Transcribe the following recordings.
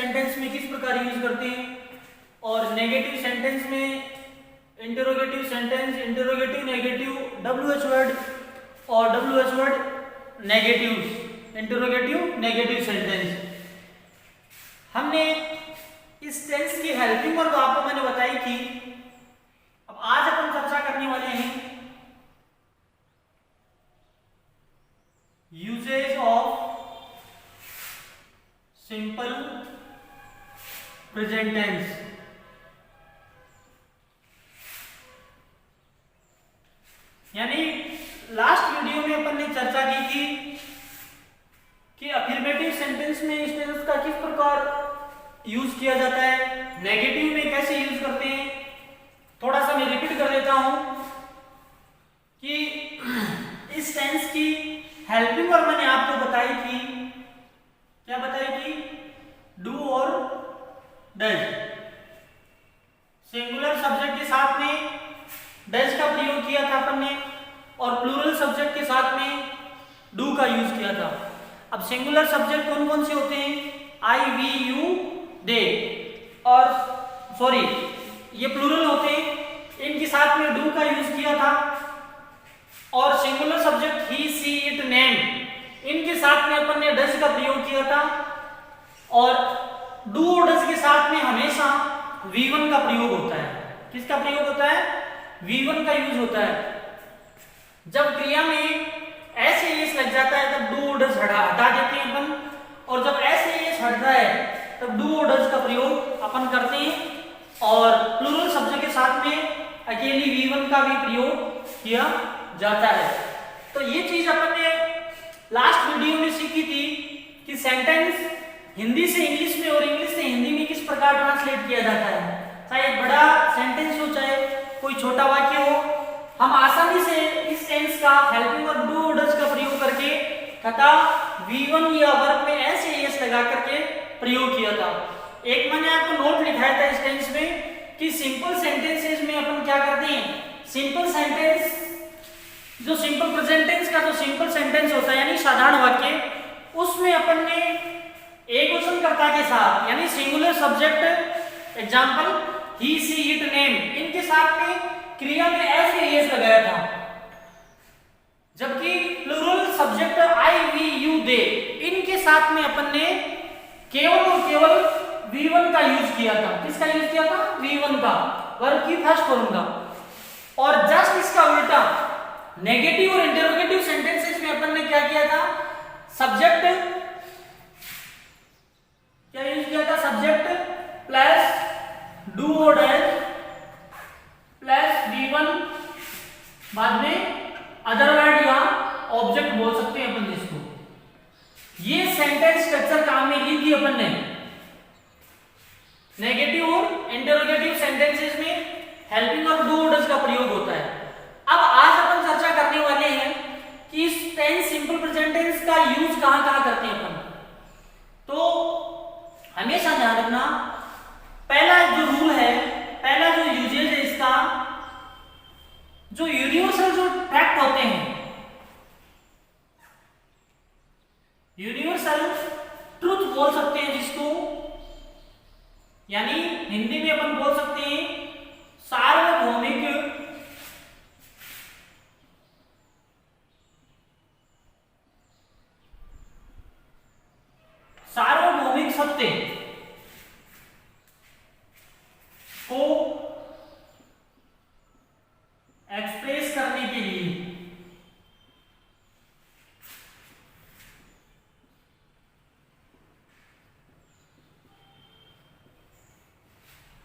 Sentence में किस प्रकार यूज करते हैं, और नेगेटिव सेंटेंस में interrogative sentence, interrogative negative, WH word और WH word negative, interrogative negative sentence. हमने इस टेंस की हेल्पिंग वर्ब आपको मैंने बताई थी। अब आज अपन चर्चा करने वाले हैं uses of simple present tense. यानी लास्ट वीडियो में अपन ने चर्चा की थी कि अफर्मेटिव सेंटेंस में इस टेंस का किस प्रकार यूज किया जाता है, नेगेटिव में कैसे यूज करते हैं। थोड़ा सा मैं रिपीट कर देता हूं कि इस टेंस की हेल्पिंग वर्ब मैंने आपको बताई थी, क्या बताई थी, डू और डज। सिंगुलर सब्जेक्ट के साथ में डज का प्रयोग किया था अपन ने, और प्लूरल सब्जेक्ट के साथ में डू का यूज किया था। अब सिंगुलर सब्जेक्ट कौन कौन से होते हैं, आई, वी, यू, दे, और सॉरी ये प्लूरल होते हैं, इनके साथ में डू का यूज किया था। और singular subject he, she, it, name, इनके साथ में अपन ने डज का प्रयोग किया था। और डू और डज के साथ में हमेशा V1 का प्रयोग होता है। किसका प्रयोग होता है, V1 का यूज होता है। जब क्रिया में एस एस लग जाता है तब डू और डज हटा देते हैं अपन, और जब एस एस हटता है तब डू और डज का प्रयोग अपन करते हैं। और प्लूरल शब्द के साथ में अकेली V1 का भी प्रयोग किया जाता है। तो ये चीज अपन ने लास्ट वीडियो में सीखी थी कि सेंटेंस हिंदी से इंग्लिश में और इंग्लिश से हिंदी में किस प्रकार ट्रांसलेट किया जाता है। चाहे बड़ा सेंटेंस हो चाहे कोई छोटा वाक्य हो, हम आसानी से इस टेंस का हेल्पिंग वर्ब डू और डज का प्रयोग करके तथा V1 या वर्ब में ऐसे एस लगा करके प्रयोग किया था। एक मैंने आपको नोट लिखाया था इस टेंस में कि सिंपल सेंटेंसेस में अपन क्या करते हैं, सिंपल सेंटेंस जो सिंपल प्रेजेंट टेंस का जो सिंपल सेंटेंस होता है यानी साधारण वाक्य, उसमें अपन ने एक वचनकर्ता के साथ यानी singular subject example he, she, it, name, इनके साथ में क्रिया में ऐसे एस लगाया था। जबकि plural subject I, we, you, they, इनके साथ में अपन ने केवल और केवल V1 का यूज किया था। किसका यूज किया था, V1 का, वर्ब की फर्स्ट फॉर्म का। और जस्ट इसका उल्टा नेगेटिव और इंटरोगेटिव सेंटेंसेस में अपन ने क्या किया था, सब्जेक्ट क्या यूज किया था, सब्जेक्ट प्लस डू और डज प्लस V1, बाद में अदर वर्ड या ऑब्जेक्ट बोल सकते हैं अपन जिसको। ये सेंटेंस स्ट्रक्चर काम में ली थी अपन ने। नेगेटिव और इंटरोगेटिव सेंटेंसेस में हेल्पिंग और डू और डज का प्रयोग होता है। अब आज अपन चर्चा करने वाले हैं कि इस टेंस सिंपल प्रेजेंट टेंस का यूज कहां-कहां करते हैं अपन। तो हमेशा ध्यान रखना, पहला जो रूल है, पहला जो यूजेज है इसका, जो यूनिवर्सल जो फैक्ट होते हैं, यूनिवर्सल ट्रुथ बोल सकते हैं जिसको, यानी हिंदी में अपन बोल सकते हैं सार्वभौमिक सत्य को एक्सप्रेस करने के लिए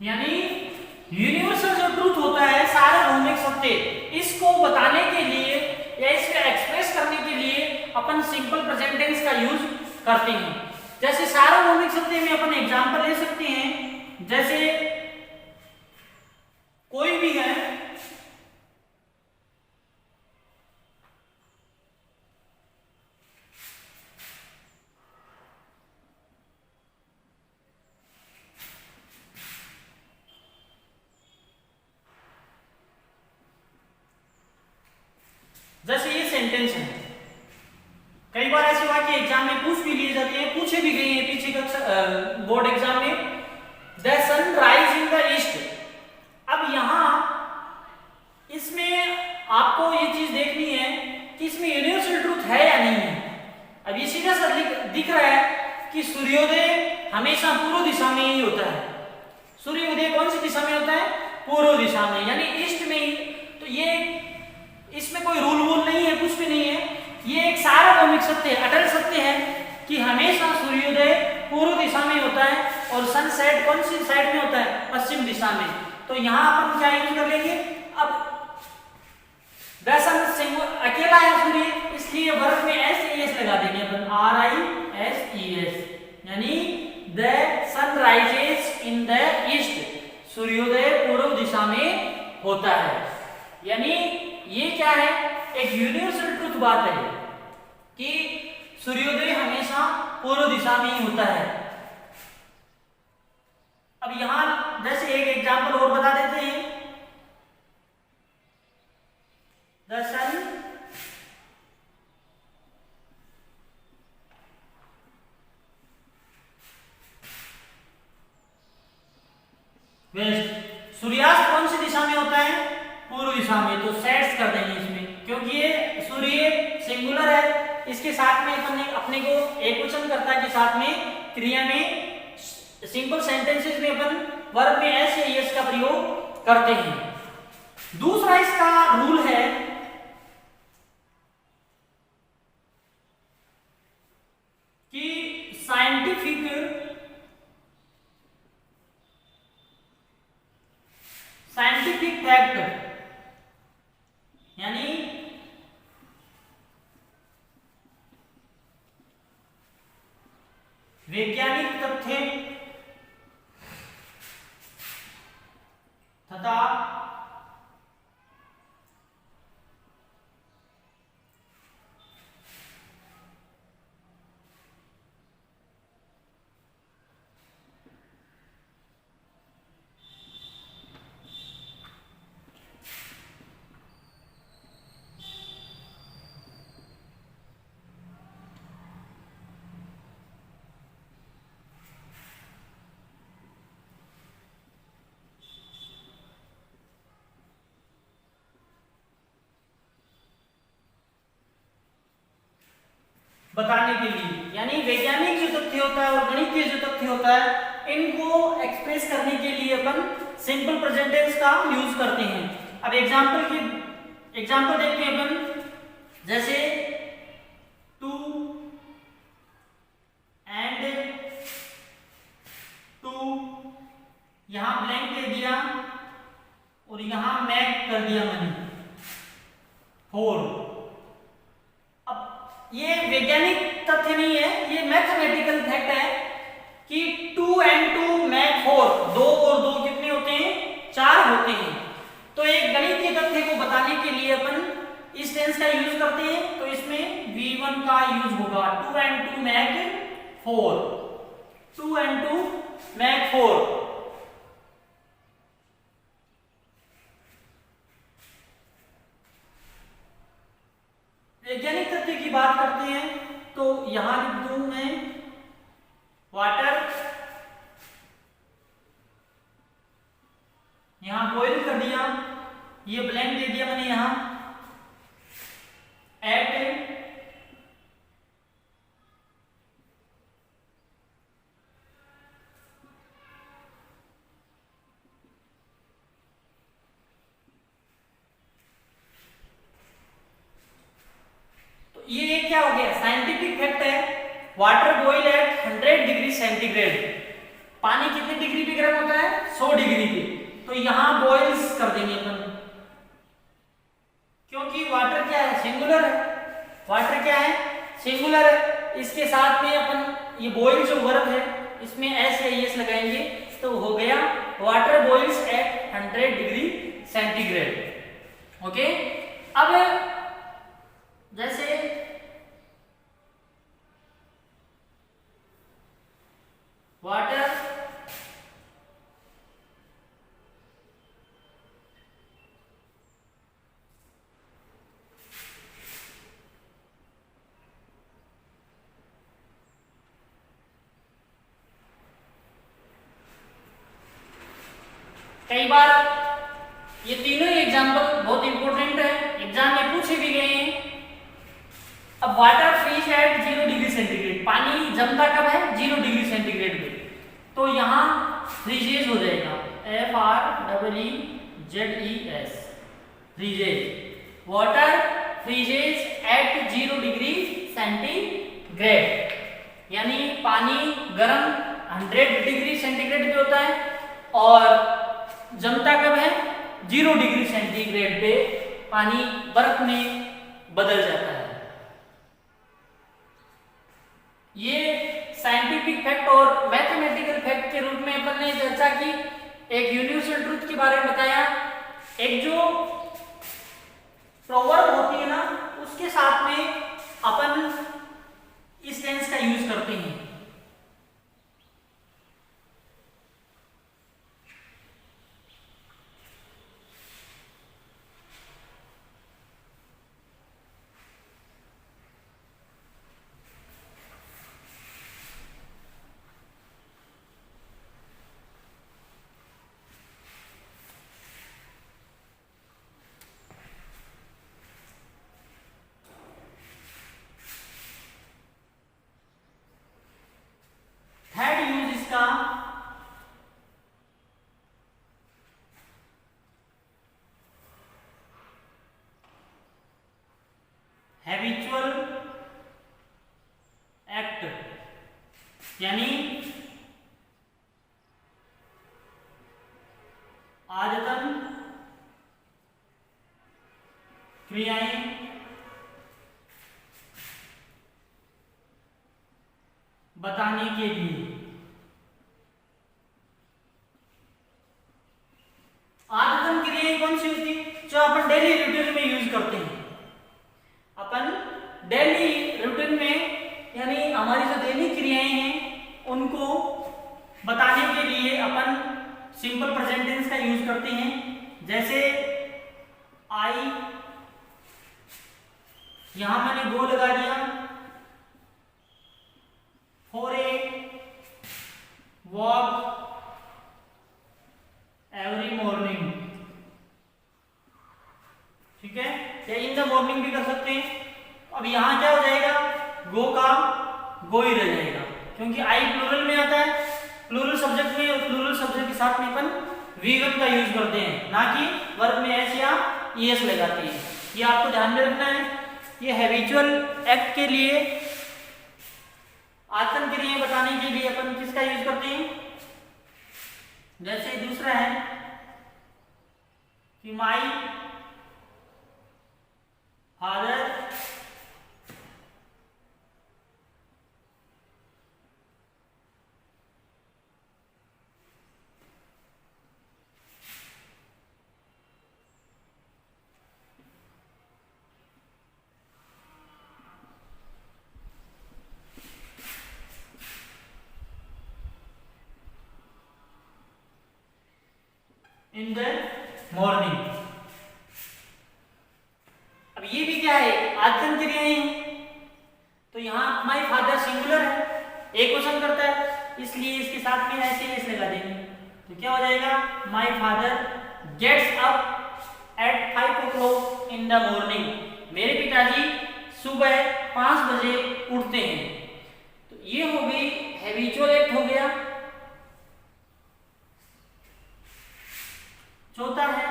यानी यूनिवर्सल जो ट्रूथ होता है, सार्वभौमिक सत्य, इसको बताने के लिए या इसको एक्सप्रेस करने के लिए अपन सिंपल प्रेजेंट टेंस का यूज करते हैं। जैसे सार्वभौमिक सत्य में अपन एग्जांपल ले सकते हैं, जैसे कोई भी है, जैसे ये सेंटेंस है, कई बार ऐसे वाक्य एग्जाम में पूछ भी लिए जाते हैं, पूछे भी गए हैं, पीछे कक्षा बोर्ड एग्जाम में, the sun rise in the east. अब यहां इसमें आपको ये चीज देखनी है कि इसमें यूनिवर्सल ट्रूथ है या नहीं है। अब ये सीधा सा दिख रहा है कि सूर्योदय हमेशा पूर्व दिशा में ही होता है। सूर्योदय कौन सी दिशा में होता है? पूर्व दिशा में, यानी ईस्ट में ही। तो ये इसमें कोई रूल वूल नहीं है, कुछ भी नहीं है, ये एक सार्वभौमिक सत्य है, अटल सत्य है कि हमेशा सूर्योदय पूर्व दिशा में होता है और सनसेट कौन सी साइड में होता है? पश्चिम दिशा में। तो यहां अपन क्या यूज कर लेंगे? अब द सन अकेला है सूर्य, इसलिए वर्ग में SES लगा देंगे अपन, RISES, यानी the sun rises in the east, सूर्योदय पूर्व दिशा में होता है। यानी ये क्या है? एक यूनिवर्सल ट्रुथ बात है कि सूर्योदय हमेशा पूर्व दिशा में ही होता है। अब यहां जैसे एक एग्जांपल और बता देते हैं, द सन वेस्ट, सूर्यास्त कौन सी दिशा में होता है? पूर्व दिशा में। तो सेट्स कर देंगे इसमें, क्योंकि ये सूर्य सिंगुलर है, इसके साथ में अपन अपने को एकवचन कर्ता के साथ में क्रिया में सिंपल सेंटेंसेस में अपन वर्ब में एस या एस का प्रयोग करते हैं। दूसरा इसका रूल है कि साइंटिफिक फैक्ट, यानी वैज्ञानिक तथ्य तथा बताने के लिए, यानी वैज्ञानिक जो तथ्य होता है और गणितीय जो तथ्य होता है, इनको एक्सप्रेस करने के लिए अपन सिंपल प्रेजेंट टेंस का यूज करते हैं। अब एग्जांपल देखते हैं अपन, जैसे टू एंड टू, यहां ब्लैंक दे दिया और यहां मैक कर दिया मैंने 4। ये वैज्ञानिक तथ्य नहीं है, ये मैथमेटिकल फैक्ट है कि 2 and 2 make 4, 2 और 2 कितने होते हैं? 4 होते हैं। तो एक गणितीय तथ्य को बताने के लिए अपन इस टेंस का यूज करते हैं, तो इसमें V1 का यूज होगा, 2 and 2 make 4, 2 and 2 make 4। वैज्ञानिक तथ्य की बात करते हैं तो यहां लिख दूं मैं वाटर, यहां बॉइल कर दिया, ये ब्लैंक दे दिया मैंने यहां एट ये क्या हो गया? साइंटिफिक फैक्ट है, water boil at 100 degree centigrade. पानी कितने डिग्री पे गर्म होता है? 100 डिग्री पे। तो यहां बॉइल्स कर देंगे अपन, क्योंकि वाटर क्या है? सिंगुलर है। वाटर क्या है? सिंगुलर है। इसके साथ में अपन ये बॉइल जो वर्ब है इसमें एस या एस लगाएंगे, तो हो गया water boils at 100 degree centigrade. Okay, अब जैसे वाटर कई बार ये तीनों ही एग्जाम्पल बहुत इंपॉर्टेंट है, एग्जाम में पूछे भी गए हैं। अब water freeze at 0 degree centigrade, पानी जमता कब है 0 डिग्री सेंटीग्रेड में, तो यहाँ फ्रीजेज हो जाएगा, FREEZES, freezes. Water freezes at 0 degree centigrade, यानी पानी गर्म 100 डिग्री सेंटीग्रेड पे होता है और जमता कब है 0 डिग्री सेंटीग्रेड पे, पानी बर्फ में बदल जाता है। ये साइंटिफिक फैक्ट और मैथमेटिकल फैक्ट के रूप में अपन ने चर्चा की। एक यूनिवर्सल ट्रूथ के बारे में बताया, एक जो प्रोवर्ब होती है ना उसके साथ में अपन इस टेंस का यूज करते हैं। थर्ड यूज इसका हैबिचुअल एक्ट, यानी आदतन क्रियाएं बताने के लिए। आदतन क्रियाएं कौन सी होती है, जो अपन डेली रूटीन में यूज करते हैं। अपन डेली रूटीन में यानी हमारी जो दैनिक क्रियाएं हैं उनको बताने के लिए अपन सिंपल प्रेजेंट टेंस का यूज करते हैं। जैसे आई, यहां मैंने गो लगा दिया, for a walk every morning, ठीक है, या इन द मॉर्निंग भी कर सकते हैं। अब यहां क्या हो जाएगा, गो का गो ही रह जाएगा, क्योंकि आई प्लूरल में आता है, प्लूरल सब्जेक्ट में, और प्लूरल सब्जेक्ट के साथ में अपन वीगन का यूज करते हैं, ना कि वर्ब में एस या ईएस लगाते हैं। ये आपको ध्यान में रखना है। ये हैबिचुअल एक्ट के लिए, आदतन क्रियाएं बताने के लिए अपन किसका यूज करते हैं। जैसे दूसरा है कि my father in the morning. अब ये भी क्या है, आदतन क्रियाएं हैं, तो यहाँ माई फादर सिंगुलर है, एक क्वेश्चन करता है, इसलिए इसके साथ में ऐसे ऐसे लगा देंगे, तो क्या हो जाएगा, my father gets up at 5 o'clock in the morning, मेरे पिताजी सुबह 5 बजे उठते हैं। तो ये हो गई हैबिचुअल एक्ट हो गया। चौथा है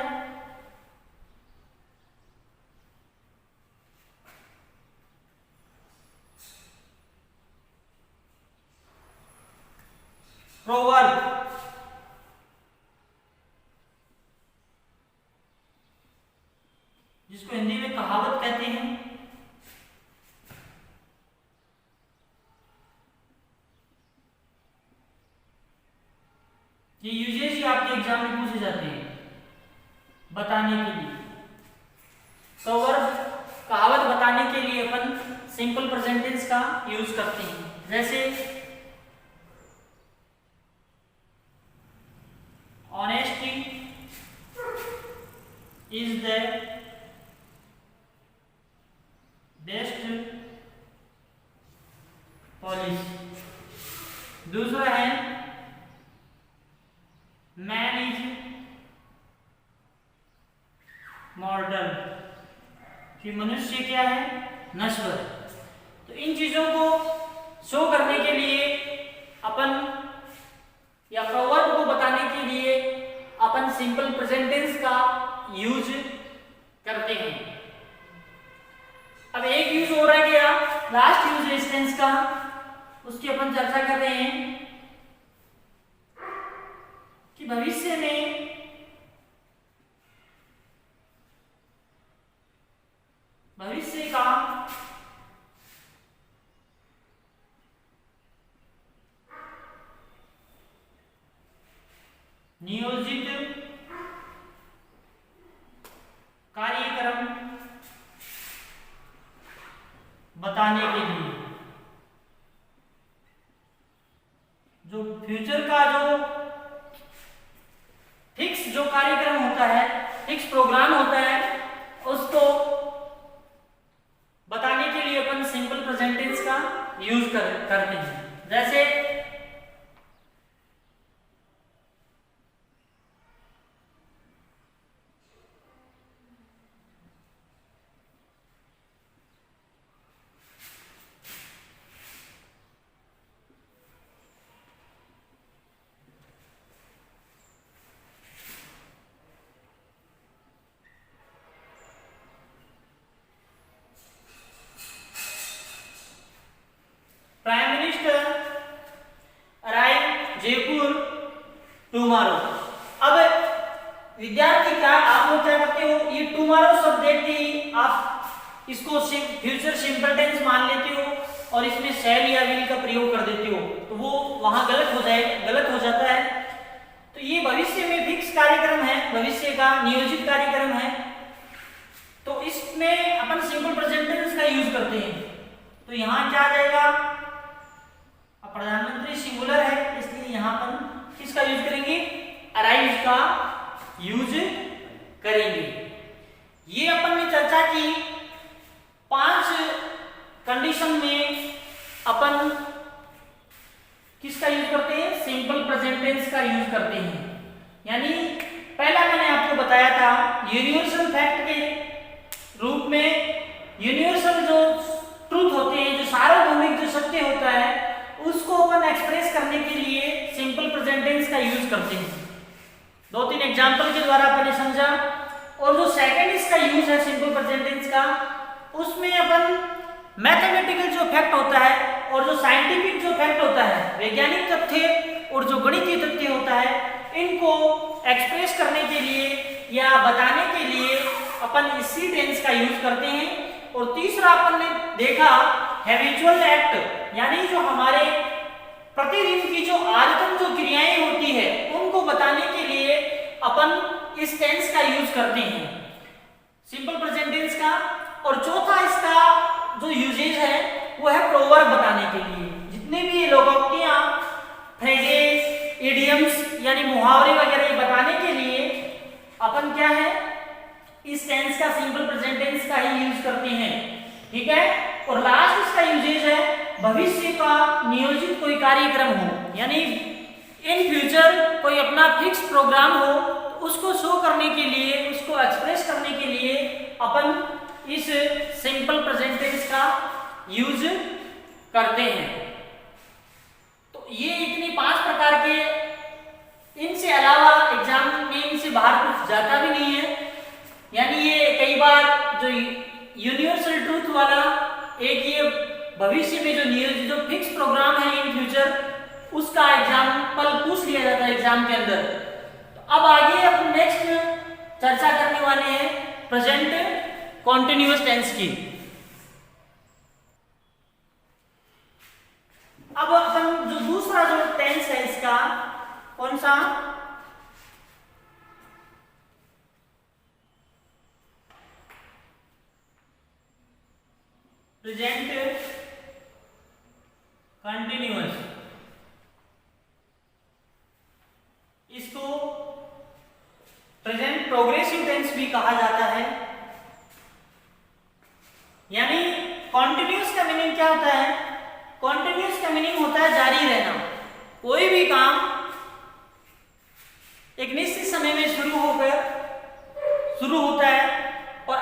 प्रोवर्ब, जिसको हिंदी में कहावत कहते हैं। ये यूजेस ही आपके एग्जाम में पूछे जाते हैं बताने के लिए। प्रोवर्ब कहावत बताने के लिए अपन सिंपल प्रेजेंट टेंस का यूज करते हैं। जैसे honesty is the best policy. दूसरा है मैन इज मॉर्टल, कि मनुष्य क्या है, नश्वर। तो इन चीजों को शो करने के लिए अपन या प्रोवर्ब को बताने के लिए अपन सिंपल प्रेजेंट टेंस का यूज करते हैं। अब एक यूज हो रहा गया लास्ट यूज इस टेंस का, उसकी अपन चर्चा कर रहे हैं कि भविष्य में भविष्य का नियोजित कार्यक्रम बताने के लिए, जो फ्यूचर का जो फिक्स जो कार्यक्रम होता है, फिक्स प्रोग्राम होता है, उसको बताने के लिए अपन सिंपल प्रेजेंट टेंस का यूज करते हैं। जैसे prime minister arrive Jaipur tomorrow. अब विद्यार्थी क्या आप लोग क्या करते हो, ये टुमारो शब्द देखते ही आप इसको फ्यूचर सिंपल टेंस मान लेते हो और इसमें शैल या विल का प्रयोग कर देते हो, तो वो वहां गलत हो जाता है। तो ये भविष्य में फिक्स कार्यक्रम है, भविष्य का नियोजित कार्यक्रम है, तो इसमें अपन सिंपल प्रेजेंट टेंस का यूज करते हैं। तो यहाँ क्या आ जाएगा, प्रधानमंत्री सिंगुलर है, इसलिए यहां पर किसका यूज करेंगे, अराइव का यूज करेंगे। ये अपन ने चर्चा की 5 कंडीशन में अपन किसका यूज करते हैं, सिंपल प्रेजेंट टेंस का यूज करते हैं। यानी पहला मैंने आपको बताया था यूनिवर्सल फैक्ट के रूप में, यूनिवर्सल जो ट्रूथ होते हैं, जो सार्वभौमिक जो सत्य होता है, उसको अपन एक्सप्रेस करने के लिए सिंपल प्रेजेंट टेंस का यूज करते हैं। 2-3 एग्जांपल के द्वारा अपन ने समझा। और जो सेकंड इसका यूज है सिंपल प्रेजेंट टेंस का, उसमें अपन मैथमेटिकल जो फैक्ट होता है और जो साइंटिफिक जो फैक्ट होता है, वैज्ञानिक तथ्य और जो गणितीय तथ्य होता है, इनको एक्सप्रेस करने के लिए या बताने के लिए अपन इसी टेंस का यूज करते हैं। और तीसरा अपन ने देखा हैबिचुअल एक्ट, यानी जो हमारे प्रतिदिन की जो आदतन जो क्रियाएं होती है, उनको बताने के लिए अपन इस टेंस का यूज करते हैं, सिंपल प्रेजेंट टेंस का। और चौथा इसका जो यूजेज है वो है प्रोवर्ब बताने के लिए। जितने भी लोकोक्तियां, फ्रेजेस, इडियम्स यानी मुहावरे वगैरह बताने के लिए अपन क्या है, इस टेंस का सिंपल प्रेजेंट टेंस का ही यूज करते हैं। ठीक है। और लास्ट इसका यूजेज है भविष्य का नियोजित कोई कार्यक्रम हो, यानी इन फ्यूचर कोई अपना फिक्स प्रोग्राम हो, तो उसको शो करने के लिए, उसको एक्सप्रेस करने के लिए अपन इस सिंपल प्रेजेंट टेंस का यूज करते हैं। तो ये इतनी 5 प्रकार के, इनसे अलावा एग्जाम में इनसे बाहर कुछ जाता भी नहीं है। यानी ये कई बार जो यूनिवर्सल ट्रूथ वाला एक ये भविष्य में जो नियोजित जो फिक्स प्रोग्राम है इन फ्यूचर, उसका एग्जाम्पल पूछ लिया जाता है एग्जाम के अंदर। तो अब आगे अपन नेक्स्ट चर्चा करने वाले हैं प्रेजेंट कॉन्टिन्यूअस टेंस की। अब अपन जो दूसरा जो टेंस है इसका कौन सा, प्रेजेंट कंटिन्यूअस, इसको प्रेजेंट प्रोग्रेसिव टेंस भी कहा जाता है। यानी कॉन्टिन्यूअस का मीनिंग क्या होता है, कॉन्टिन्यूअस का मीनिंग होता है जारी रहना। कोई भी काम एक निश्चित समय में शुरू होता है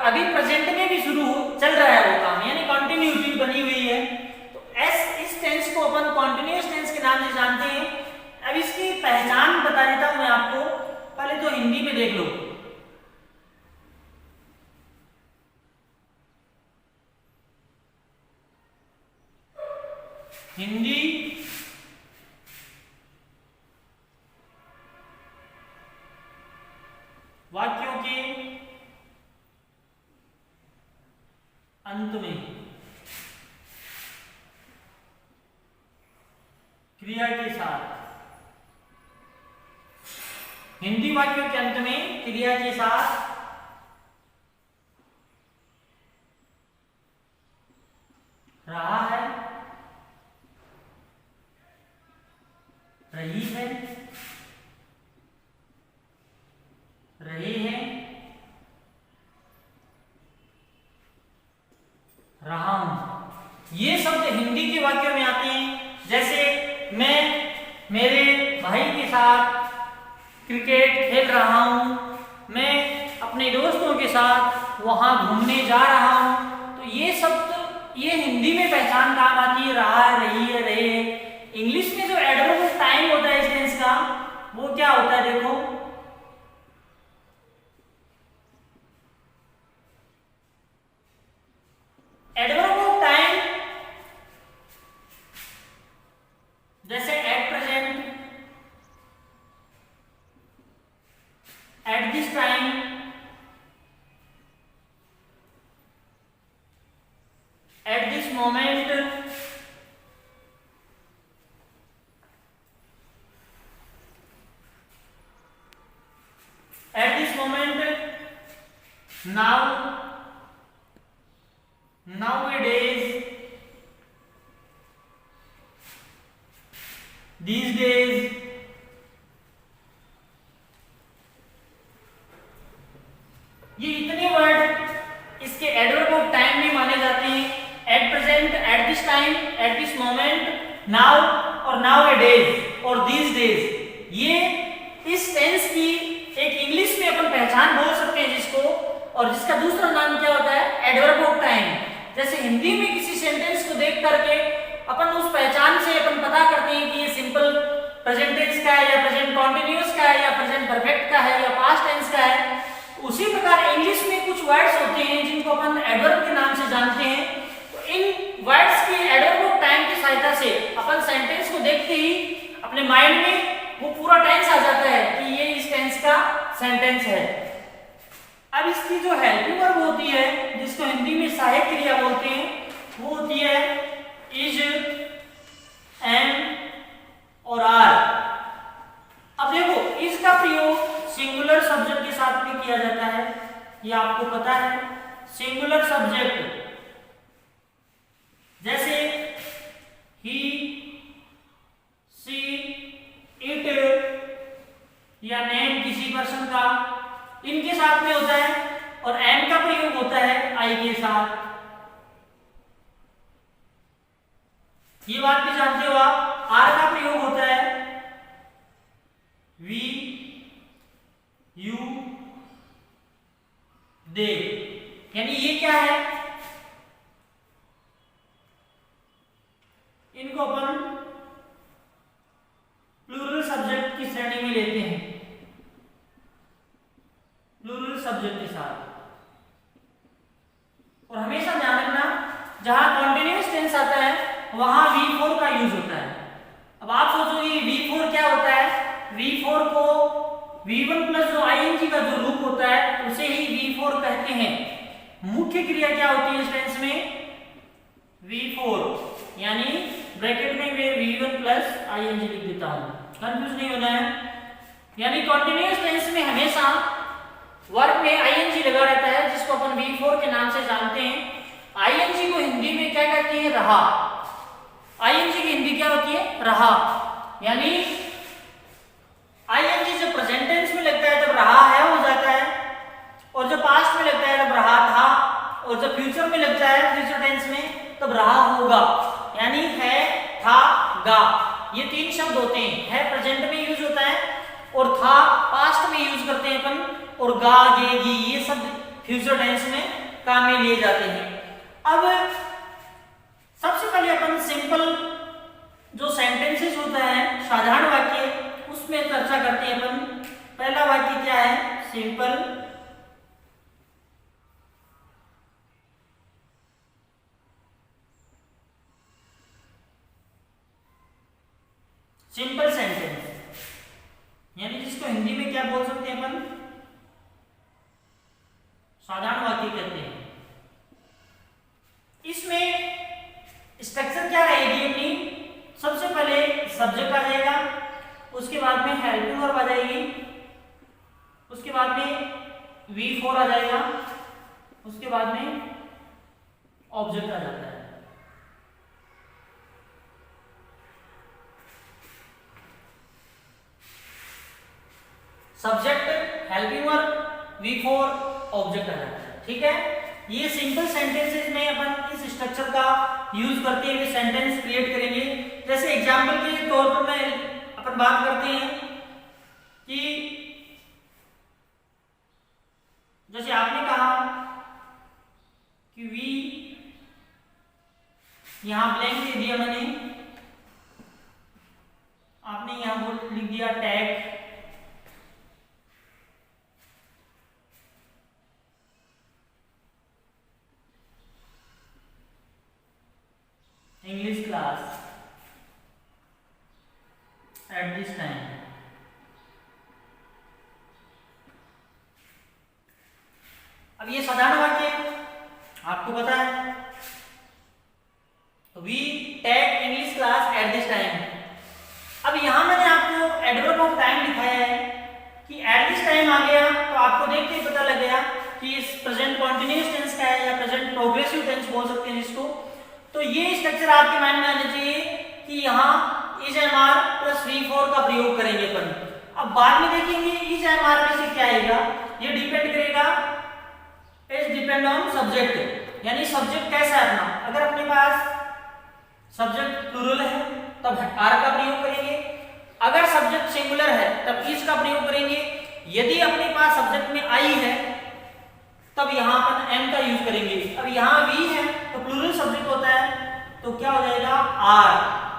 अभी प्रेजेंट में भी चल रहा है वो काम, यानी कंटिन्यूटी बनी हुई है। तो इस टेंस को अपन कॉन्टिन्यूअस टेंस के नाम से जानते हैं। अब इसकी पहचान बता देता हूं मैं आपको, पहले तो हिंदी में देख लो। हिंदी वाक्यों के अंत में क्रिया के साथ, हिंदी वाक्यों के अंत में क्रिया के साथ रहा है, रही है, रहे हैं, रहा हूं, ये शब्द हिंदी के वाक्यों में आते हैं। जैसे मैं मेरे भाई के साथ क्रिकेट खेल रहा हूं, मैं अपने दोस्तों के साथ वहां घूमने जा रहा हूं। तो ये शब्द ये हिंदी में पहचान काम आती है, रहा है, रही है, रहे है। इंग्लिश में जो एडवर्ब ऑफ टाइम होता है इस टेंस का, वो क्या होता है देखो, एडवर्ब ऑफ टाइम जैसे at present, eight this time, at this moment, at this moment, now, nowadays, these days, ये इतने वर्ड इसके एडवर्ब ऑफ टाइम में माने जाते हैं। At present, eight this time, at this moment, now और nowadays और दीज डेज, ये इस टेंस की एक इंग्लिश में अपन पहचान बोल सकते हैं जिसको, और जिसका दूसरा नाम क्या होता है, एडवर्ब ऑफ टाइम। जैसे हिंदी में किसी सेंटेंस को देख करके अपन उस पहचान से अपन पता करते हैं कि ये सिंपल प्रेजेंट टेंस का है, या प्रेजेंट कॉन्टिन्यूअस का है, या प्रेजेंट परफेक्ट का है, या पास्ट टेंस का है। उसी प्रकार इंग्लिश में कुछ वर्ड्स होते हैं जिनको अपन एडवर्ब के नाम से जानते हैं। तो इन वर्ड्स की एडवर्ब ऑफ टाइम की सहायता से अपन सेंटेंस को देखते ही अपने माइंड में वो पूरा टेंस आ जाता है कि ये इस टेंस का सेंटेंस है। अब इसकी जो हेल्पिंग वर्ब होती है, जिसको हिंदी में सहायक क्रिया बोलते हैं, वो होती है इज, एम और आर। अब देखो, इसका प्रयोग सिंगुलर सब्जेक्ट के साथ में किया जाता है, ये आपको पता है। सिंगुलर सब्जेक्ट जैसे ही, सी, इट, या नेम किसी पर्सन का, इनके साथ में होता है। और एम का प्रयोग होता है आई के साथ। ये बात भी जानते हो आप। आर का प्रयोग होता है वी, यू, दे। यानी ये क्या है, इनको अपन प्लूरल सब्जेक्ट की श्रेणी में लेते हैं, प्लूरल सब्जेक्ट के साथ। और हमेशा ध्यान रखना, जहां कॉन्टिन्यूअस टेंस आता है वहां V4 का यूज होता है। अब आप सोचोगे V4 क्या होता है, V4 को V1 प्लस जो ING का जो रूप होता है उसे ही V4 कहते हैं। मुख्य क्रिया क्या होती है इस टेंस में, V4, यानी ब्रैकेट में मैं V1 प्लस ING लिख देता हूं, कंफ्यूज नहीं होना है। यानी कॉन्टिन्यूअस टेंस में हमेशा वर्ब में ING लगा रहता है, जिसको अपन V4 के नाम से जानते हैं। ING को हिंदी में क्या कहते हैं, रहा। ING की हिंदी क्या होती है, रहा। यानी ING जब प्रेजेंट टेंस में लगता है तब रहा है हो जाता है, और जब पास्ट में लगता है तब रहा था, और जब फ्यूचर में लगता है फ्यूचर टेंस में तब रहा होगा। यानी है, था, गा, ये तीन शब्द होते हैं। है प्रेजेंट में यूज होता है, और था पास्ट में यूज करते हैं अपन, और गा, गे, गी ये शब्द फ्यूचर टेंस में काम में लिए जाते हैं। अब सबसे पहले अपन सिंपल जो सेंटेंसेस होता है, साधारण वाक्य, उसमें चर्चा करते हैं अपन। पहला वाक्य क्या है? सिंपल सिंपल सेंटेंस, यानी जिसको हिंदी में क्या बोल सकते हैं अपन? साधारण वाक्य कहते हैं। इसमें स्ट्रक्चर क्या रहेगी अपनी? सबसे पहले सब्जेक्ट आ जाएगा, उसके बाद में हेल्पिंग वर्ब आ जाएगी, उसके बाद में V4 आ जाएगा, उसके बाद में ऑब्जेक्ट आ जाता है। Subject, helping verb, V4, object आ जाता है। ठीक है, ये सिंपल सेंटेंसेस में अपन इस स्ट्रक्चर का यूज करते हुए सेंटेंस क्रिएट करेंगे। जैसे एग्जांपल के तौर पर मैं अपन बात करते हैं कि जैसे आपने कहा कि वी, यहां ब्लैंक दे दिया मैंने, आपने यहां बोल लिख दिया tag, English class at this time. अब ये साधारण वाक्य आपको पता है, we take English class at this time. अब यहां मैंने आपको एडवर्ब ऑफ टाइम दिखाया है कि एट दिस टाइम आ गया, तो आपको देख के पता लग गया कि इस प्रेजेंट कॉन्टिन्यूअस टेंस का है या प्रेजेंट प्रोग्रेसिव टेंस बोल सकते हैं जिसको। तो ये स्ट्रक्चर आपके माइंड में आना चाहिए कि यहाँ is am are plus V4 का प्रयोग करेंगे अपन। अब बाद में देखेंगे इज एम आर में से क्या आएगा, ये डिपेंड करेगा, इज डिपेंड ऑन सब्जेक्ट, यानी सब्जेक्ट कैसा है अपना। अगर अपने पास सब्जेक्ट प्लूरल है तब आर का प्रयोग करेंगे, अगर सब्जेक्ट सिंगुलर है तब इज का प्रयोग करेंगे। यदि अपने पास सब्जेक्ट में आई है तब यहाँ अपन एम का यूज करेंगे। अब यहाँ वी है तो प्लूरल सब्जेक्ट होता है, तो क्या हो जाएगा आर,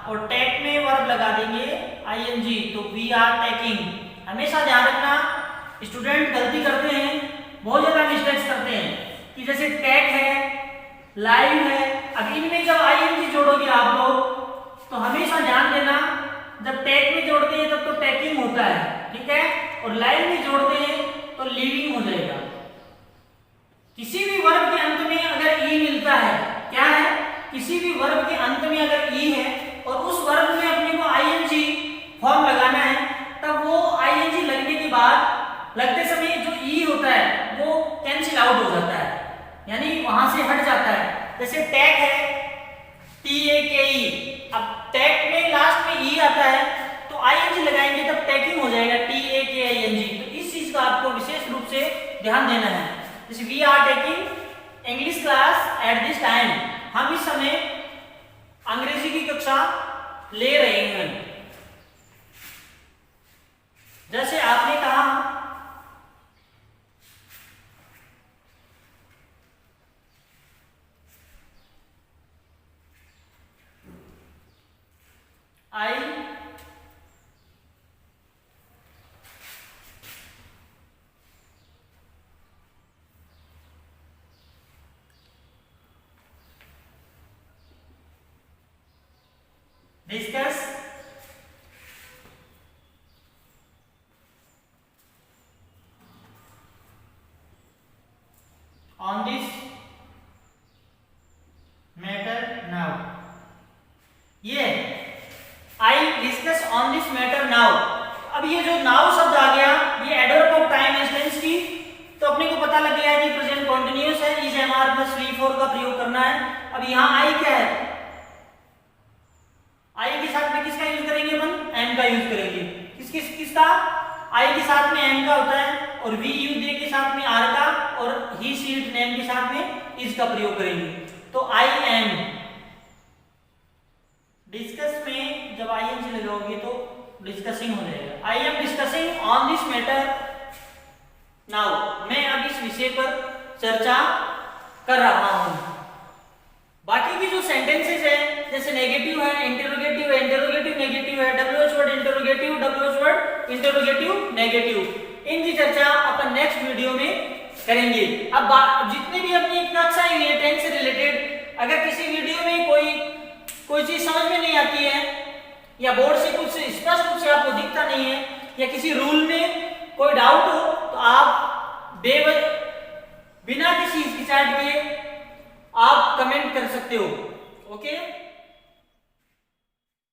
और टेक में वर्ब लगा देंगे आईएनजी, तो वी आर टेकिंग। हमेशा ध्यान रखना, स्टूडेंट गलती करते हैं, बहुत ज्यादा मिस्टेक्स करते हैं कि जैसे टेक है, लाइव है, अब इनमें जब आईएनजी जोड़ोगे आप लोग तो हमेशा ध्यान देना, जब टेक में जोड़ते हैं तब तो टेकिंग होता है, ठीक है, और लाइव में जोड़ते हैं तो लिविंग हो जाएगा। किसी भी वर्ब के अंत में अगर ई मिलता है, क्या है, किसी भी वर्ब के अंत में अगर ई है और उस वर्ब में अपने को आईएनजी फॉर्म लगाना है, तब वो आईएनजी लगने के बाद लगते समय जो ई होता है वो कैंसिल आउट हो जाता है, यानी वहां से हट जाता है। जैसे टैग है TAKE, अब टैग में लास्ट में ई आता है तो आईएनजी लगाएंगे तब टैगिंग हो जाएगा TAKING। तो इस चीज का आपको विशेष रूप से ध्यान देना है। जैसे we are taking English class at this time, हम इस समय अंग्रेजी की कक्षा ले रहे हैं। जैसे आपने कहा आई discuss on this matter now। ये I discuss on this matter now। अब ये जो now शब्द आ गया, ये एडवर्ब ऑफ टाइम टेंस की, तो अपने को पता लग गया है कि प्रेजेंट कॉन्टिन्यूअस है, is am are plus V4 का प्रयोग करना है। अब यहाँ I क्या है, आई के साथ में किसका यूज करेंगे अपन, एम का यूज करेंगे। किसका, आई के साथ में एम का होता है, और वी यू दे के साथ में आर का, और ही शी इट नेम के साथ में इज का प्रयोग करेंगे। तो आई एम, डिस्कस में जब आई एन जी लगाओगे तो डिस्कसिंग हो जाएगा। I am discussing on this matter now, मैं अब इस विषय पर चर्चा कर रहा हूं। बाकी की जो सेंटेंसेस है जैसे नेगेटिव है, इंटरोगेटिव है, इंटरोगेटिव नेगेटिव है, WH word interrogative, WH word interrogative negative, इनकी चर्चा अपन नेक्स्ट वीडियो में करेंगे। अब जितने भी अपनी कक्षा हुई है टेंस से रिलेटेड, अगर किसी वीडियो में कोई चीज समझ में नहीं आती है या बोर्ड से कुछ स्पष्ट रूप से आपको दिखता नहीं है या किसी रूल में कोई डाउट हो तो आप बिना किसी हिचकिचाहट के आप कमेंट कर सकते हो। ओके।